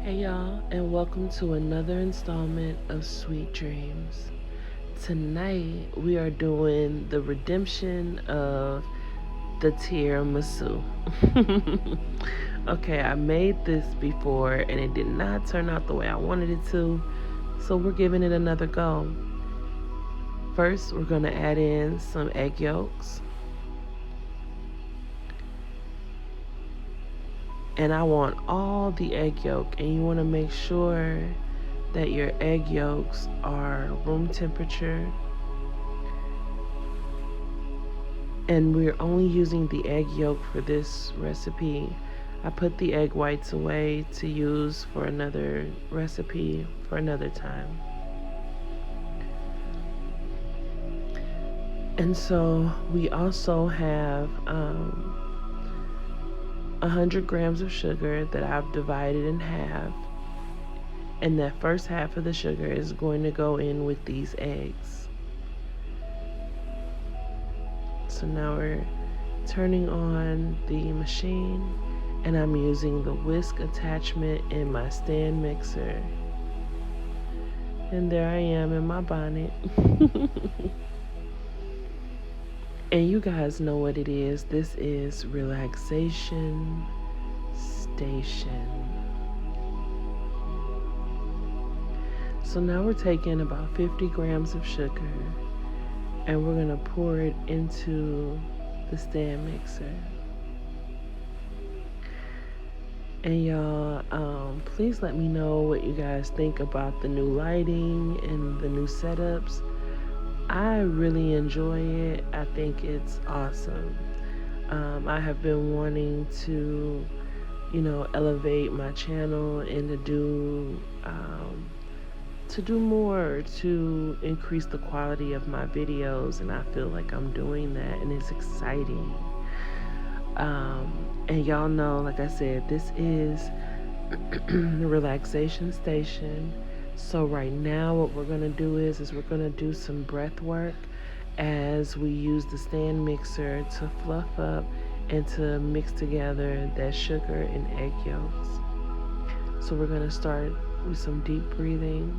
Hey y'all, and welcome to another installment of Sweet Dreams. Tonight we are doing the redemption of the tiramisu. Okay, I made this before and it did not turn out the way I wanted it to, so we're giving it another go. First, we're going to add in some egg yolks. And I want all the egg yolk, and you want to make sure that your egg yolks are room temperature. And we're only using the egg yolk for this recipe. I put the egg whites away to use for another recipe for another time. And so we also have 100 grams of sugar that I've divided in half. And that first half of the sugar is going to go in with these eggs. So now we're turning on the machine, and I'm using the whisk attachment in my stand mixer. And there I am in my bonnet. And you guys know what it is. This is Relaxation Station. So now we're taking about 50 grams of sugar and we're gonna pour it into the stand mixer. And y'all, please let me know what you guys think about the new lighting and the new setups. I really enjoy it. I think it's awesome. I have been wanting to, elevate my channel and to do more to increase the quality of my videos, and I feel like I'm doing that, and it's exciting. And y'all know, like I said, this is the relaxation station. So right now what we're gonna do is we're gonna do some breath work as we use the stand mixer to fluff up and to mix together that sugar and egg yolks. So we're gonna start with some deep breathing.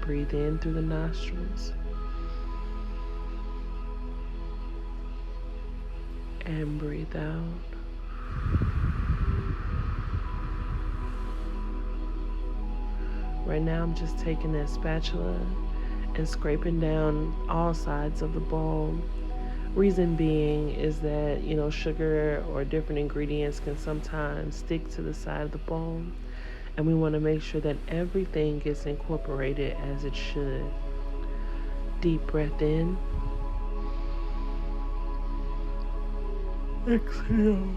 Breathe in through the nostrils and breathe out. Right now I'm just taking that spatula and scraping down all sides of the bowl. Reason being is that, sugar or different ingredients can sometimes stick to the side of the bowl, and we want to make sure that everything gets incorporated as it should. Deep breath in. Exhale.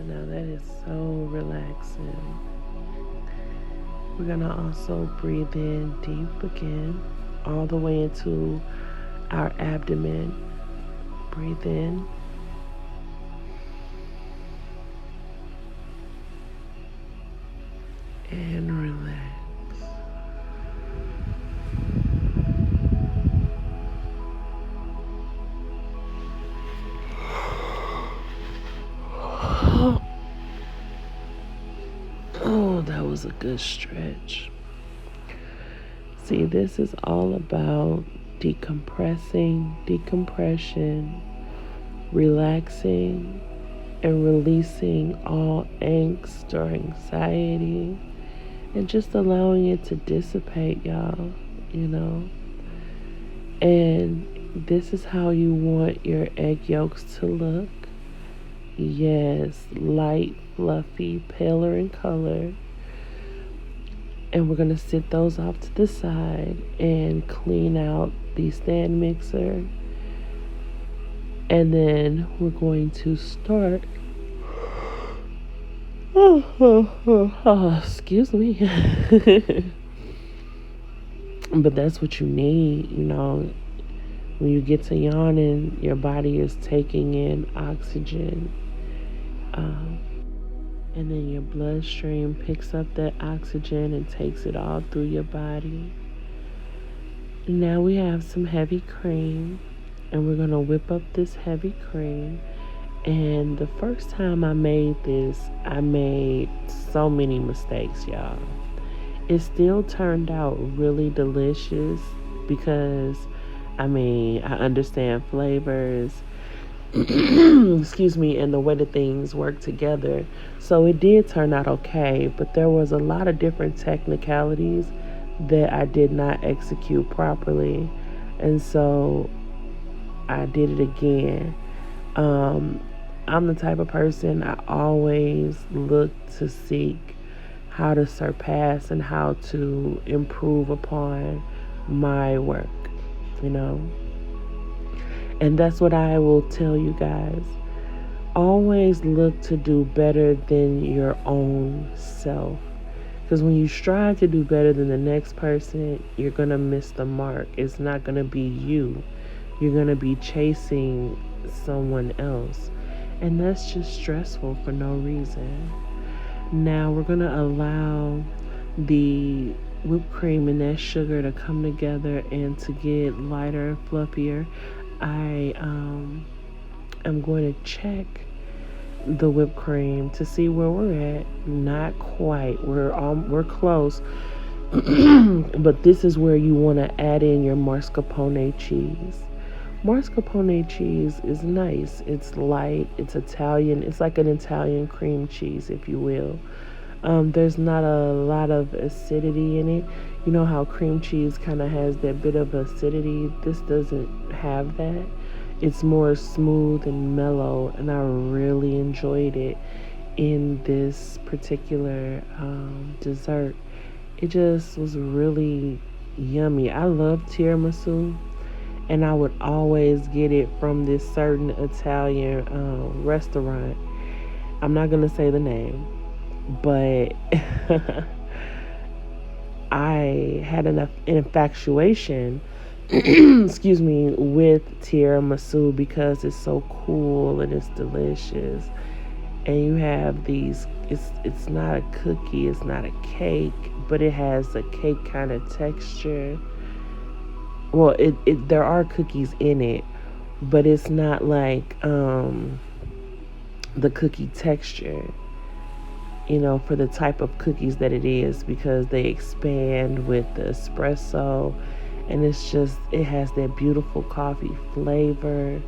And now that is so relaxing. We're gonna also breathe in deep again, all the way into our abdomen. Breathe in. And relax. Oh, that was a good stretch. See, this is all about decompression, relaxing, and releasing all angst or anxiety, and just allowing it to dissipate, y'all, And this is how you want your egg yolks to look. Yes, light, fluffy, paler in color. And we're going to sit those off to the side and clean out the stand mixer. And then we're going to start. Excuse me. But that's what you need, When you get to yawning, your body is taking in oxygen. And then your bloodstream picks up that oxygen and takes it all through your body. Now we have some heavy cream, and we're going to whip up this heavy cream. And the first time I made this, I made so many mistakes, y'all. It still turned out really delicious because, I understand flavors, excuse me, and the way that things work together. So it did turn out okay, but there was a lot of different technicalities that I did not execute properly. And so I did it again. I'm the type of person, I always look to seek how to surpass and how to improve upon my work, you know. And that's what I will tell you guys. Always look to do better than your own self. Because when you strive to do better than the next person, you're going to miss the mark. It's not going to be you. You're going to be chasing someone else. And that's just stressful for no reason. Now we're going to allow the whipped cream and that sugar to come together and to get lighter and fluffier. I am going to check the whipped cream to see where we're at. Not quite. We're close. But this is where you want to add in your mascarpone cheese. Mascarpone cheese is nice. It's light. It's Italian. It's like an Italian cream cheese, if you will. There's not a lot of acidity in it. You know how cream cheese kind of has that bit of acidity? This doesn't have that. It's more smooth and mellow, and I really enjoyed it in this particular dessert. It just was really yummy. I love tiramisu, and I would always get it from this certain Italian restaurant. I'm not going to say the name, but I had an infatuation excuse me, with tiramisu because it's so cool and it's delicious. And you have these, it's not a cookie, it's not a cake, but it has a cake kind of texture. Well, there are cookies in it, but it's not like the cookie texture, you know, for the type of cookies that it is, because they expand with the espresso, and it's just, it has that beautiful coffee flavor,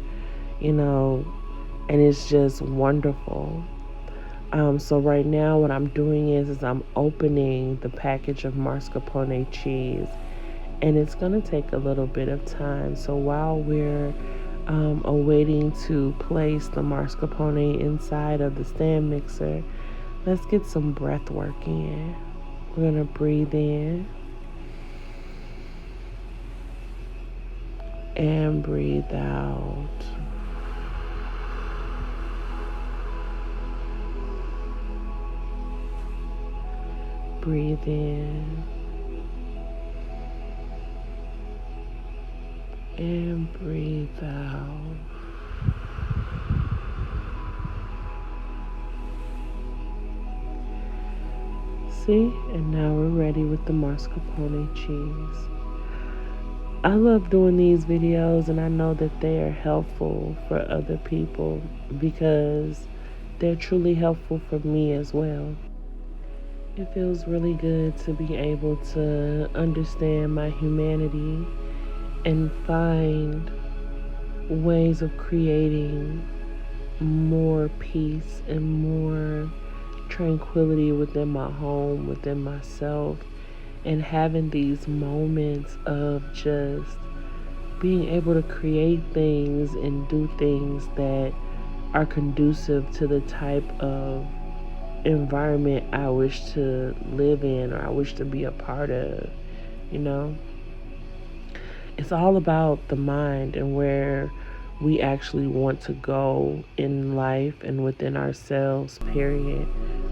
you know, and it's just wonderful. So right now what I'm doing is I'm opening the package of mascarpone cheese, and it's going to take a little bit of time. So while we're awaiting to place the mascarpone inside of the stand mixer, let's get some breath work in. We're going to breathe in and breathe out. Breathe in and breathe out. See, and now we're ready with the mascarpone cheese. I love doing these videos, and I know that they are helpful for other people because they're truly helpful for me as well. It feels really good to be able to understand my humanity and find ways of creating more peace and more tranquility within my home, within myself, and having these moments of just being able to create things and do things that are conducive to the type of environment I wish to live in, or I wish to be a part of, you know. It's all about the mind and where we actually want to go in life and within ourselves, period.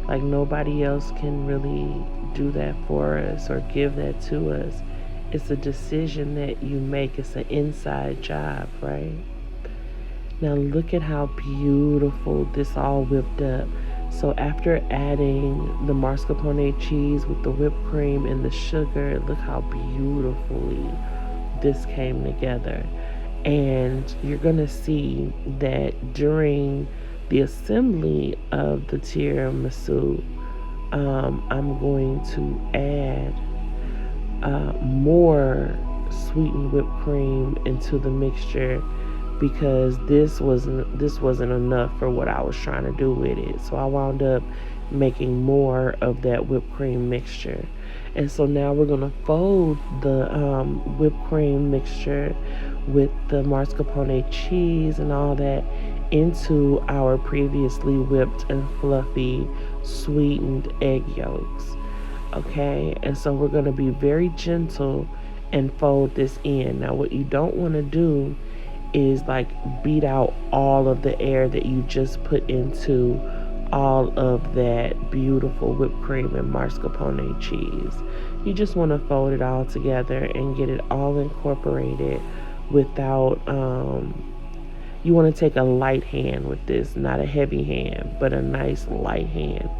Like nobody else can really do that for us or give that to us. It's a decision that you make. It's an inside job, right? Now look at how beautiful this all whipped up. So after adding the mascarpone cheese with the whipped cream and the sugar, look how beautifully this came together. And you're going to see that during the assembly of the tiramisu, I'm going to add more sweetened whipped cream into the mixture, because this wasn't enough for what I was trying to do with it. So I wound up making more of that whipped cream mixture. And so now we're going to fold the whipped cream mixture with the mascarpone cheese and all that into our previously whipped and fluffy sweetened egg yolks. Okay, and so we're going to be very gentle and fold this in. Now, what you don't want to do is like beat out all of the air that you just put into all of that beautiful whipped cream and mascarpone cheese. You just want to fold it all together and get it all incorporated without you want to take a light hand with this, not a heavy hand, but a nice light hand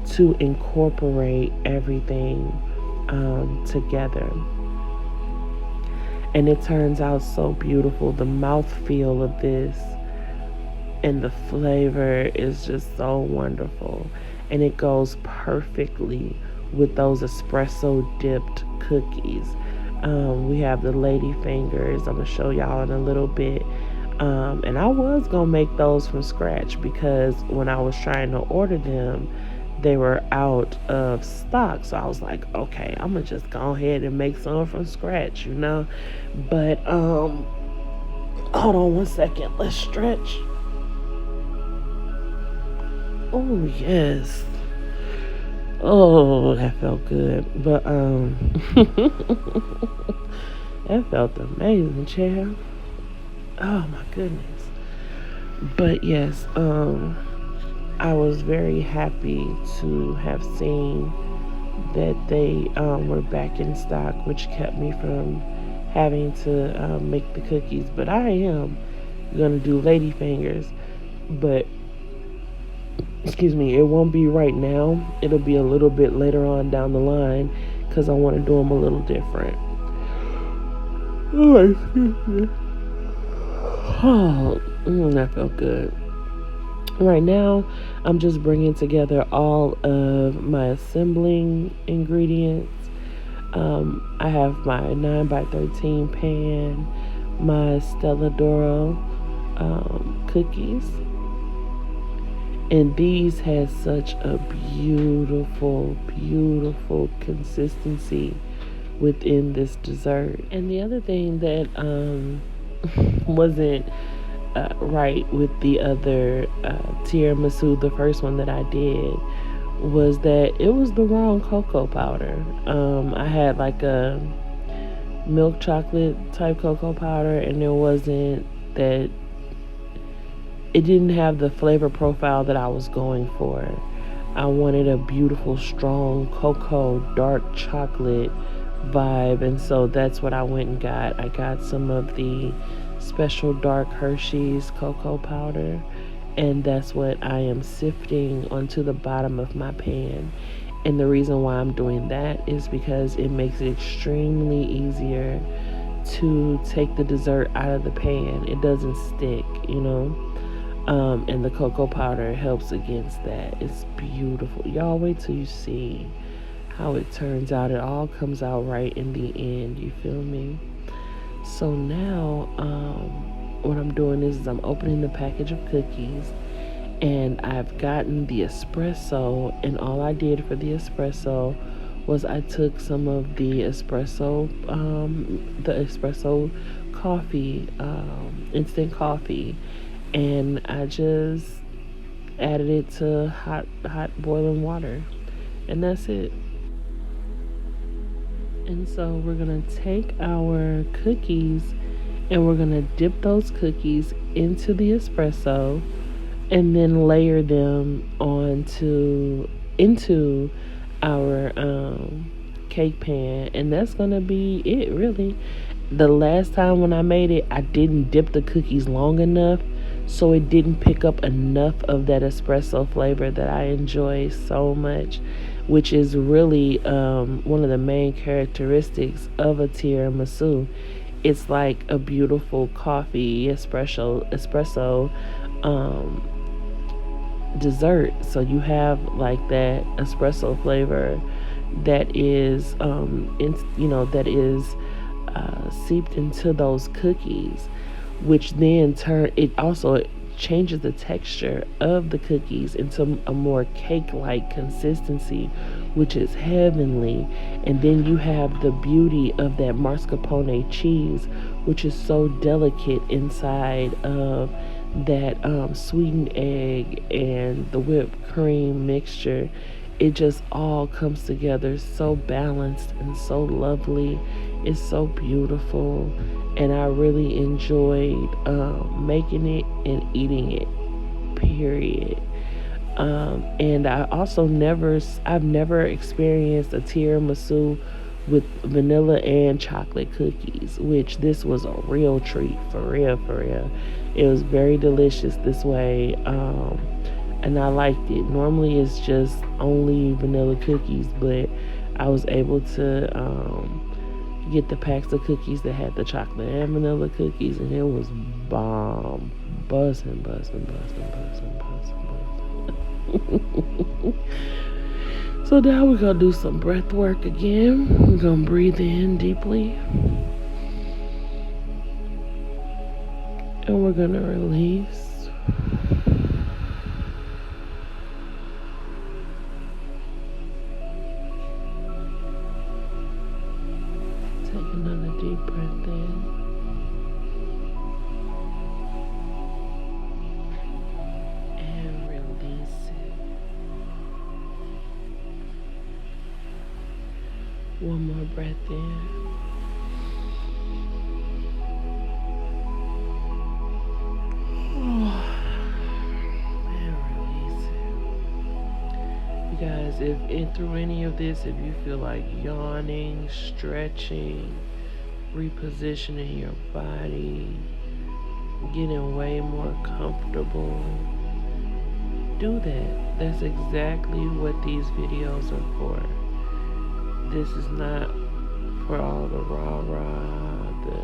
to incorporate everything together. And it turns out so beautiful. The mouthfeel of this and the flavor is just so wonderful. And it goes perfectly with those espresso dipped cookies. We have the lady fingers. I'm going to show y'all in a little bit. And I was going to make those from scratch, because when I was trying to order them, they were out of stock. So I was like, okay, I'm going to just go ahead and make some from scratch, you know. But hold on one second. Let's stretch. Oh, yes. Oh, that felt good. But that felt amazing, child. Oh my goodness. But yes, I was very happy to have seen that they were back in stock, which kept me from having to make the cookies. But I am gonna do lady fingers, but excuse me, it won't be right now. It'll be a little bit later on down the line, because I want to do them a little different. Oh, excuse me. Oh, that felt good. Right now, I'm just bringing together all of my assembling ingredients. I have my 9x13 pan, my Stella D'oro cookies. And these had such a beautiful, beautiful consistency within this dessert. And the other thing that wasn't right with the other tiramisu, the first one that I did, was that it was the wrong cocoa powder. I had like a milk chocolate type cocoa powder, and it wasn't that, it didn't have the flavor profile that I was going for. I wanted a beautiful, strong cocoa, dark chocolate vibe, and so that's what I went and got. I got some of the special dark Hershey's cocoa powder, and that's what I am sifting onto the bottom of my pan. And the reason why I'm doing that is because it makes it extremely easier to take the dessert out of the pan. It doesn't stick, you know. And the cocoa powder helps against that. It's beautiful. Y'all wait till you see how it turns out. It all comes out right in the end. You feel me? So now, what I'm doing is I'm opening the package of cookies, and I've gotten the espresso, and all I did for the espresso was I took some of the espresso coffee, instant coffee, and I just added it to hot boiling water, and that's it. And so we're gonna take our cookies and we're gonna dip those cookies into the espresso, and then layer them into our cake pan, and that's gonna be it, really. The last time when I made it, I didn't dip the cookies long enough, so it didn't pick up enough of that espresso flavor that I enjoy so much, which is really one of the main characteristics of a tiramisu, it's like a beautiful coffee espresso um, dessert. So you have like that espresso flavor that is seeped into those cookies, which then it also changes the texture of the cookies into a more cake-like consistency, which is heavenly. And then you have the beauty of that mascarpone cheese, which is so delicate inside of that sweetened egg and the whipped cream mixture. It just all comes together so balanced and so lovely. It's so beautiful, and I really enjoyed making it and eating it, period. And I've never experienced a tiramisu with vanilla and chocolate cookies, which this was a real treat, for real, for real. It was very delicious this way, and I liked it. Normally it's just only vanilla cookies, but I was able to get the packs of cookies that had the chocolate and vanilla cookies, and it was bomb. Buzzing. So now we're gonna do some breath work again. We're gonna breathe in deeply, and we're gonna release. Take another deep breath in. And release it. One more breath in. And release it. You guys, if through any of this, if you feel like yawning, stretching, repositioning your body, getting way more comfortable, do that. That's exactly what these videos are for. This is not for all the rah-rah, the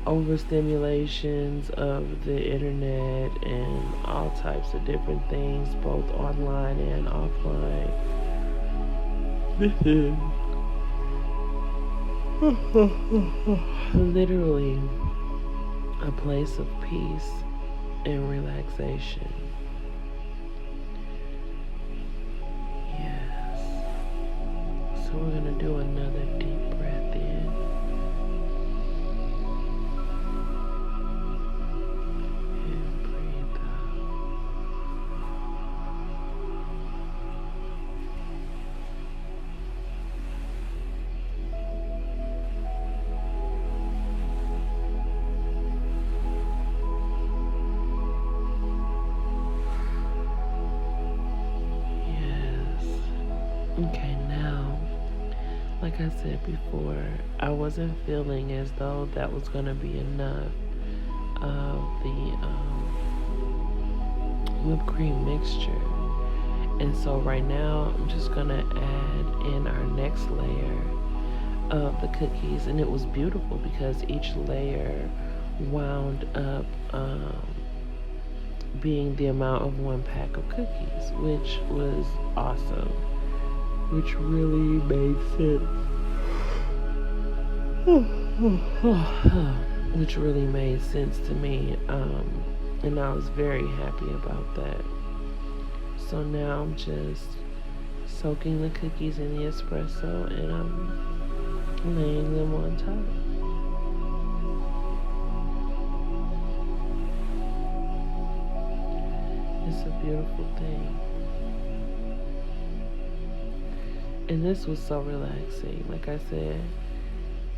overstimulations of the internet and all types of different things, both online and offline. This is literally a place of peace and relaxation. Yes. So we're going to do another deep breath in. And breathe out. Okay, now, like I said before, I wasn't feeling as though that was going to be enough of the whipped cream mixture. And so right now, I'm just going to add in our next layer of the cookies. And it was beautiful because each layer wound up being the amount of one pack of cookies, which was awesome. Which really made sense. Which really made sense to me. And I was very happy about that. So now I'm just soaking the cookies in the espresso and I'm laying them on top. It's a beautiful thing. And this was so relaxing. Like I said,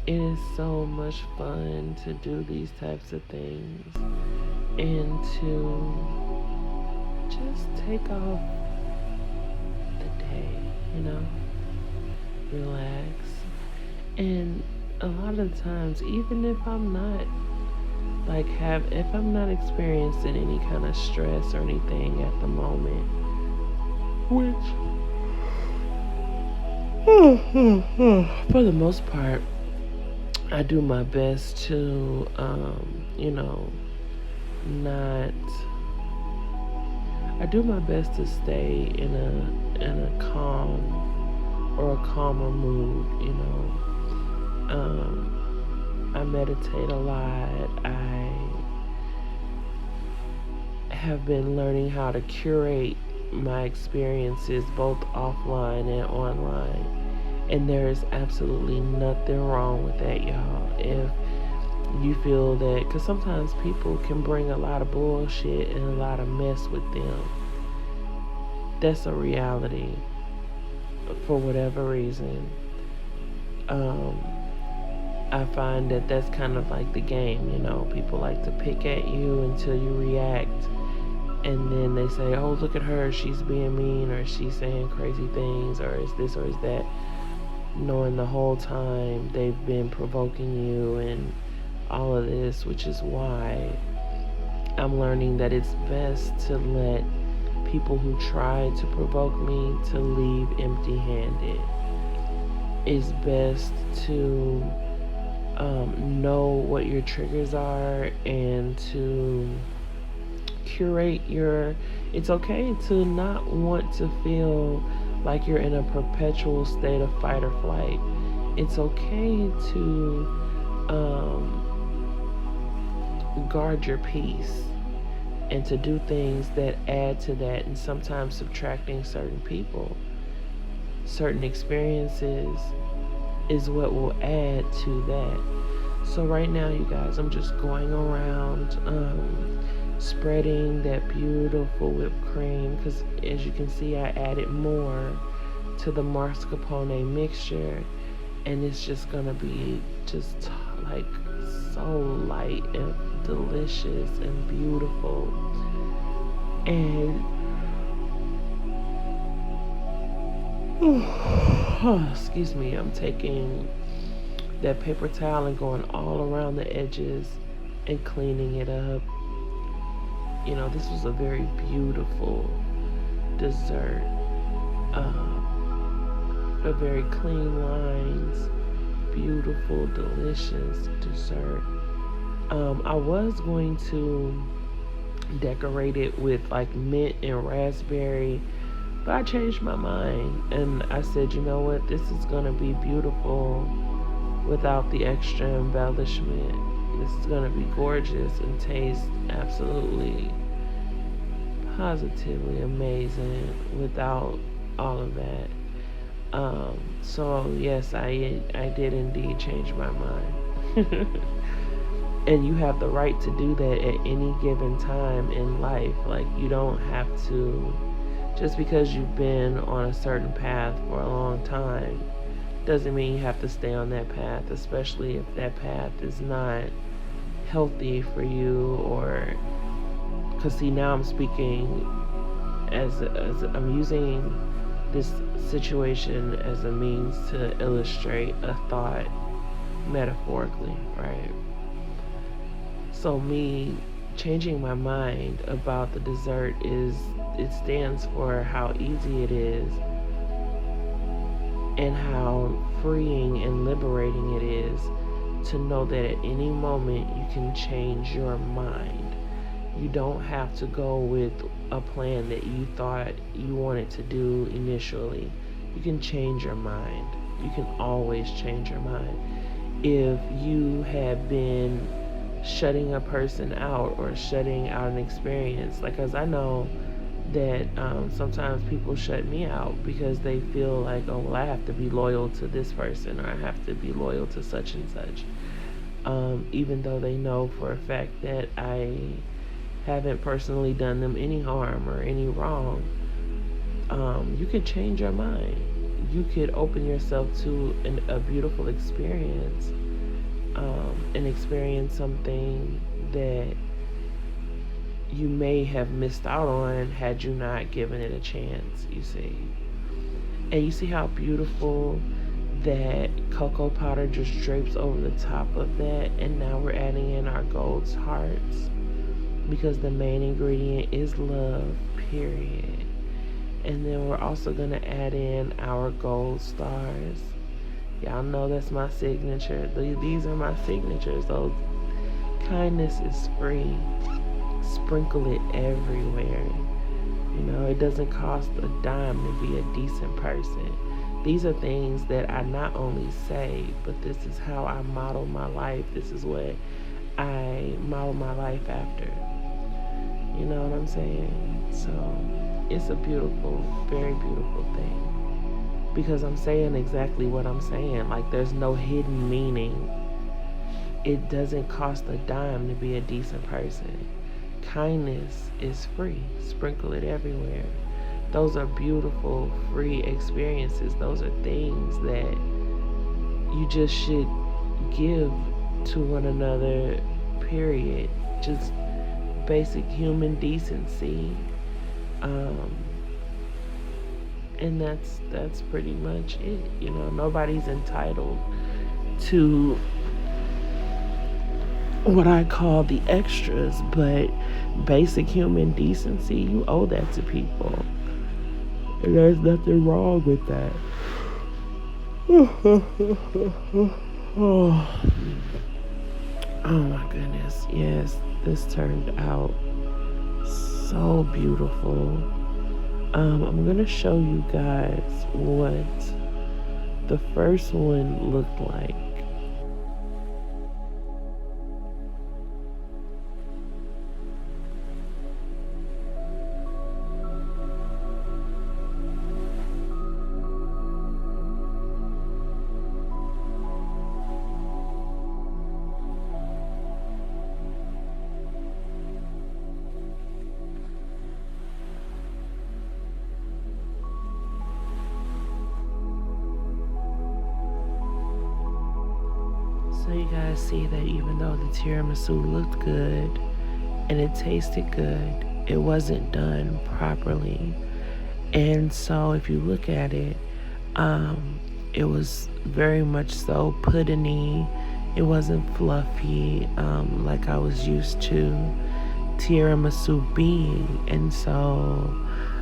it is so much fun to do these types of things and to just take off the day, relax. And a lot of times, even if I'm not if I'm not experiencing any kind of stress or anything at the moment, which for the most part I do my best to, not. I do my best to stay in a calm or a calmer mood. I meditate a lot. I have been learning how to curate my experiences both offline and online. And there is absolutely nothing wrong with that, y'all. If you feel that, because sometimes people can bring a lot of bullshit and a lot of mess with them. That's a reality for whatever reason. I find that that's kind of like the game, People like to pick at you until you react. And then they say, oh, look at her, she's being mean, or she's saying crazy things, or is this or is that. Knowing the whole time they've been provoking you and all of this, which is why I'm learning that it's best to let people who try to provoke me to leave empty-handed. It's best to know what your triggers are and to curate it's okay to not want to feel like you're in a perpetual state of fight or flight. It's okay to guard your peace and to do things that add to that, and sometimes subtracting certain people, certain experiences is what will add to that. So right now, you guys, I'm just going around spreading that beautiful whipped cream, because as you can see, I added more to the mascarpone mixture, and it's just gonna be just like so light and delicious and beautiful. And excuse me, I'm taking that paper towel and going all around the edges and cleaning it up. This was a very beautiful dessert. A very clean lines, beautiful, delicious dessert. I was going to decorate it with like mint and raspberry, but I changed my mind and I said, you know what, this is gonna be beautiful without the extra embellishment. This is gonna be gorgeous and taste absolutely positively amazing without all of that. So yes, I did indeed change my mind. And you have the right to do that at any given time in life. Like, you don't have to, just because you've been on a certain path for a long time doesn't mean you have to stay on that path, especially if that path is not healthy for you. Or because see, now I'm speaking as I'm using this situation as a means to illustrate a thought metaphorically, right? So me changing my mind about the dessert it stands for how easy it is and how freeing and liberating it is to know that at any moment you can change your mind. You don't have to go with a plan that you thought you wanted to do initially. You can change your mind. You can always change your mind. If you have been shutting a person out or shutting out an experience, like, as I know that sometimes people shut me out because they feel like, oh, well, I have to be loyal to this person, or I have to be loyal to such and such, even though they know for a fact that I haven't personally done them any harm or any wrong. You could change your mind. You could open yourself to a beautiful experience, and experience something that you may have missed out on had you not given it a chance, you see. And you see how beautiful that cocoa powder just drapes over the top of that. And now we're adding in our gold hearts, because the main ingredient is love, period. And then we're also going to add in our gold stars. Y'all know that's my signature. These are my signatures. Those kindness is free. Sprinkle it everywhere. You know, it doesn't cost a dime to be a decent person. These are things that I not only say, but this is how I model my life. This is what I model my life after. You know what I'm saying? So it's a beautiful, very beautiful thing. Because I'm saying exactly what I'm saying. Like, there's no hidden meaning. It doesn't cost a dime to be a decent person. Kindness is free. Sprinkle it everywhere. Those are beautiful, free experiences. Those are things that you just should give to one another, period. Just basic human decency. And that's pretty much it. You know, nobody's entitled to what I call the extras, but basic human decency, you owe that to people. And there's nothing wrong with that. Oh my goodness. Yes, this turned out so beautiful. I'm gonna show you guys what the first one looked like. So you guys see that even though the tiramisu looked good and it tasted good, it wasn't done properly. And so if you look at it, it was very much so puddingy. It wasn't fluffy like I was used to tiramisu being. And so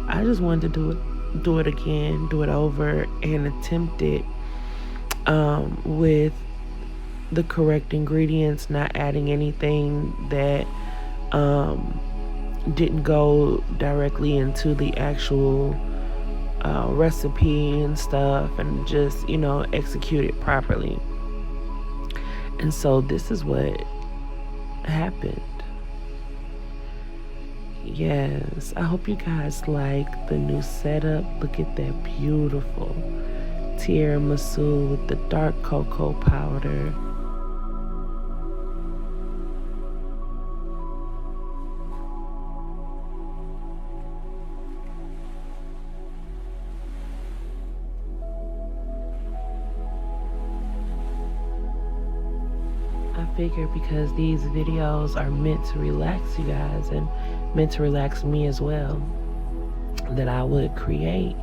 I just wanted to do it again, do it over, and attempt it with the correct ingredients, not adding anything that didn't go directly into the actual recipe and stuff, and just, you know, execute it properly. And so this is what happened. Yes, I hope you guys like the new setup. Look at that beautiful tiramisu with the dark cocoa powder. I figure because these videos are meant to relax you guys and meant to relax me as well, that I would create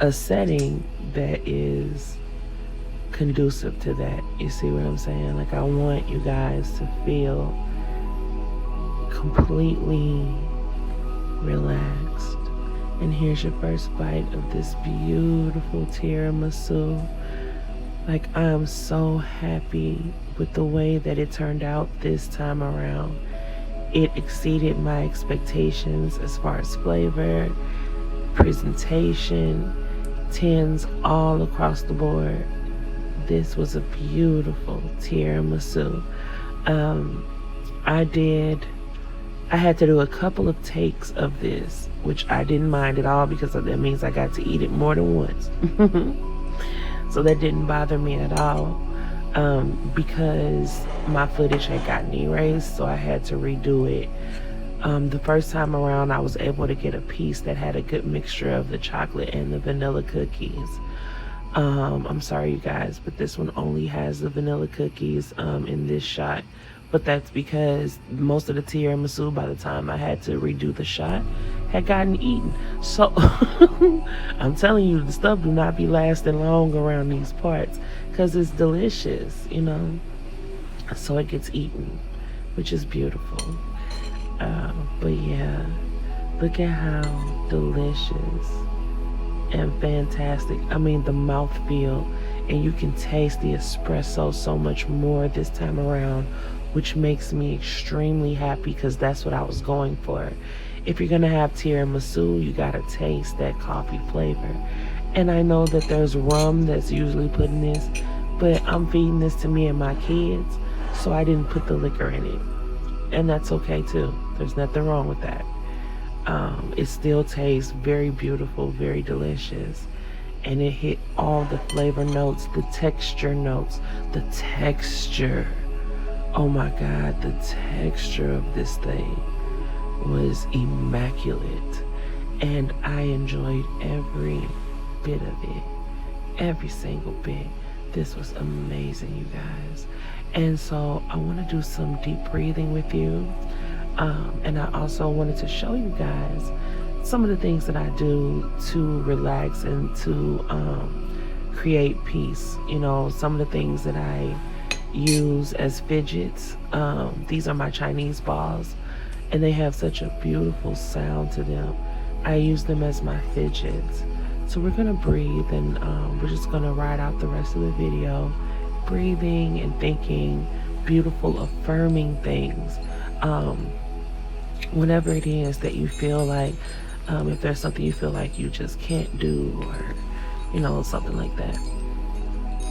a setting that is conducive to that. You see what I'm saying? Like, I want you guys to feel completely relaxed. And here's your first bite of this beautiful tiramisu. Like, I am so happy with the way that it turned out this time around. It exceeded my expectations as far as flavor, presentation, 10s all across the board. This was a beautiful tiramisu. I had to do a couple of takes of this, which I didn't mind at all because that means I got to eat it more than once. So that didn't bother me at all, because my footage had gotten erased, so I had to redo it. The first time around, I was able to get a piece that had a good mixture of the chocolate and the vanilla cookies. I'm sorry, you guys, but this one only has the vanilla cookies in this shot. But that's because most of the tiramisu, by the time I had to redo the shot, had gotten eaten. So I'm telling you, the stuff do not be lasting long around these parts because it's delicious, you know. So it gets eaten, which is beautiful. But yeah, look at how delicious and fantastic. I mean, the mouthfeel, and you can taste the espresso so much more this time around, which makes me extremely happy because that's what I was going for. If you're gonna have tiramisu, you gotta taste that coffee flavor. And I know that there's rum that's usually put in this, but I'm feeding this to me and my kids, so I didn't put the liquor in it. And that's okay too. There's nothing wrong with that. It still tastes very beautiful, very delicious. And it hit all the flavor notes, the texture notes, the texture. Oh my God, the texture of this thing was immaculate. And I enjoyed every bit of it, every single bit. This was amazing, you guys. And so I want to do some deep breathing with you. And I also wanted to show you guys some of the things that I do to relax and to create peace. You know, some of the things that I use as fidgets. These are my Chinese balls, and they have such a beautiful sound to them. I use them as my fidgets. So we're gonna breathe, and we're just gonna ride out the rest of the video, breathing and thinking beautiful, affirming things. Whatever it is that you feel like, if there's something you feel like you just can't do, or, you know, something like that,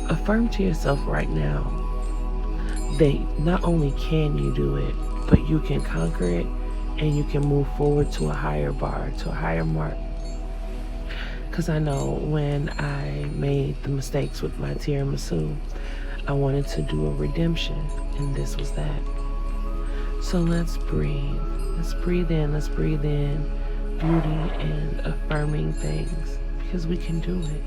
affirm to yourself right now that not only can you do it, but you can conquer it, and you can move forward to a higher bar, to a higher mark. Because I know when I made the mistakes with my tiramisu, I wanted to do a redemption, and this was that. So let's breathe. Let's breathe in. Let's breathe in beauty and affirming things, because we can do it.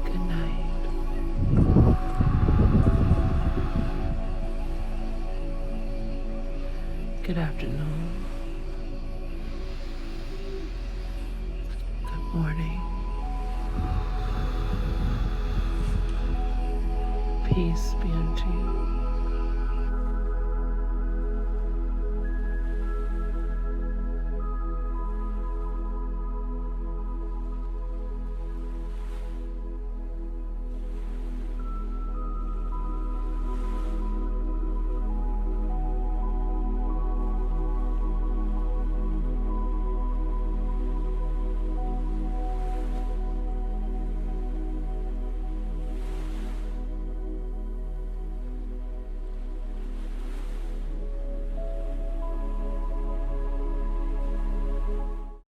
Good night. Good afternoon. Good morning. Peace be unto you.